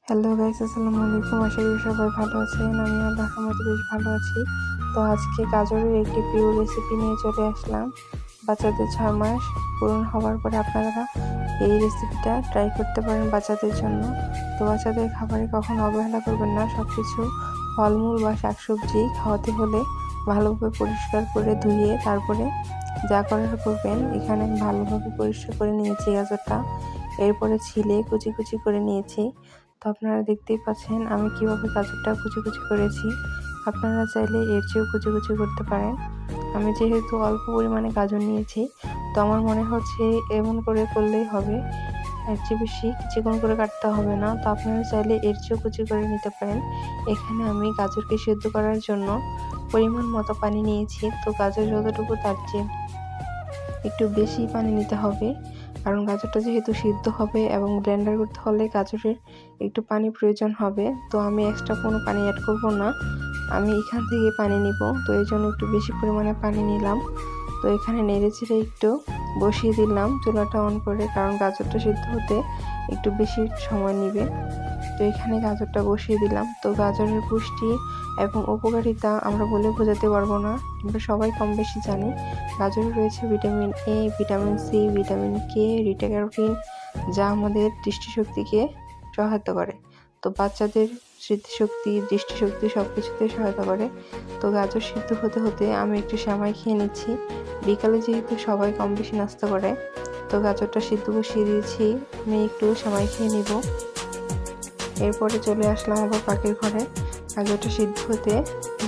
Hello guys, আসসালামু আলাইকুম। আশা করি সবাই ভালো আছেন। আমি আল্লাহর রহমতে বেশ ভালো আছি। তো আজকে গাজরের একটি প্রিয় রেসিপি নিয়ে চলে আসলাম। বাচ্চাদের 6 মাস পূরণ হওয়ার পরে আপনারা এই রেসিপিটা ট্রাই করতে পারেন বাচ্চাদের জন্য। তো বাচ্চাদের খাবারে কখনো অবহেলা করবেন না। সবকিছু ফলমূল বা শাকসবজি খাওয়াতে হলে ভালোভাবে পরিষ্কার করে ধুয়ে তারপরে যা করার করবেন। এখানে আমি ভালোভাবে পরিষ্কার করে নিয়েছি গাজরটা, এরপরে ছিলে কুচি কুচি করে নিয়েছি। তো আপনারা দেখতেই পাচ্ছেন আমি কিভাবে গাজরটা কুচি কুচি করেছি। আপনারা চাইলে এর চেয়েও কুচি কুচি করতে পারেন। আমি যেহেতু অল্প পরিমাণে গাজর নিয়েছি, তো আমার মনে হচ্ছে এমন করে করলেই হবে, এর চেয়ে বেশি চিকন করে কাটতে হবে না। তো আপনারা চাইলে এর চেয়েও কুচি করে নিতে পারেন। এখানে আমি গাজরকে সিদ্ধ করার জন্য পরিমাণ মতো পানি নিয়েছি। তো গাজর যতটুকু তার চেয়ে একটু বেশি পানি নিতে হবে, কারণ গাজরটা যেহেতু সিদ্ধ হবে এবং ব্লেন্ডার করতে হলে গাজরের একটু পানি প্রয়োজন হবে। তো আমি এক্সট্রা কোনো পানি অ্যাড করব না, আমি এখান থেকে পানি নিব। তো এই জন্য একটু বেশি পরিমাণে পানি নিলাম। তো এখানে নেড়েচেড়ে একটু বসিয়ে দিলাম চুলাটা অন করে, কারণ গাজরটা সিদ্ধ হতে একটু বেশি সময় নেবে। তো এখানে গাজরটা বসিয়ে দিলাম। তো গাজরের পুষ্টি এবং উপকারিতা আমরা বলে বোঝাতে পারবো না, আমরা সবাই কম বেশি জানি। গাজরে রয়েছে vitamin A, vitamin C, vitamin K, beta carotene, যা আমাদের দৃষ্টিশক্তিকে সহায়তা করে। তো বাচ্চাদের স্মৃতিশক্তি, দৃষ্টিশক্তি সব কিছুতে সহায়তা করে। তো গাজর সিদ্ধ হতে হতে আমি একটু সেমাই খেয়ে নিচ্ছি। বিকালে যেহেতু সবাই কম বেশি নাস্তা করে, তো গাজরটা সিদ্ধ বসিয়ে দিয়েছি, আমি একটু সেমাই খেয়ে নিব। এরপরে চলে আসলাম আবার পাখির ঘরে। গাজরটা সিদ্ধ হতে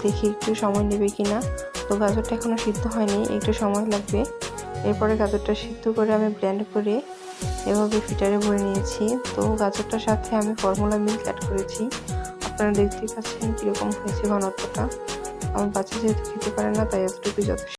দেখি একটু সময় নেবে কিনা। তো গাজরটা এখনো সিদ্ধ হয়নি, একটু সময় লাগবে। এরপরে গাজরটা সিদ্ধ করে আমি ব্লেন্ড করে এভাবে ফিটারে ভরে নিয়েছি। তো গাজরটার সাথে আমি ফর্মুলা মিল্ক অ্যাড করেছি। আপনারা দেখতেই পাচ্ছেন কিরকম হয়েছে ঘনত্বটা। আমার বাচ্চা যেহেতু খেতে পারে না, তাই এতটুকুই যথেষ্ট।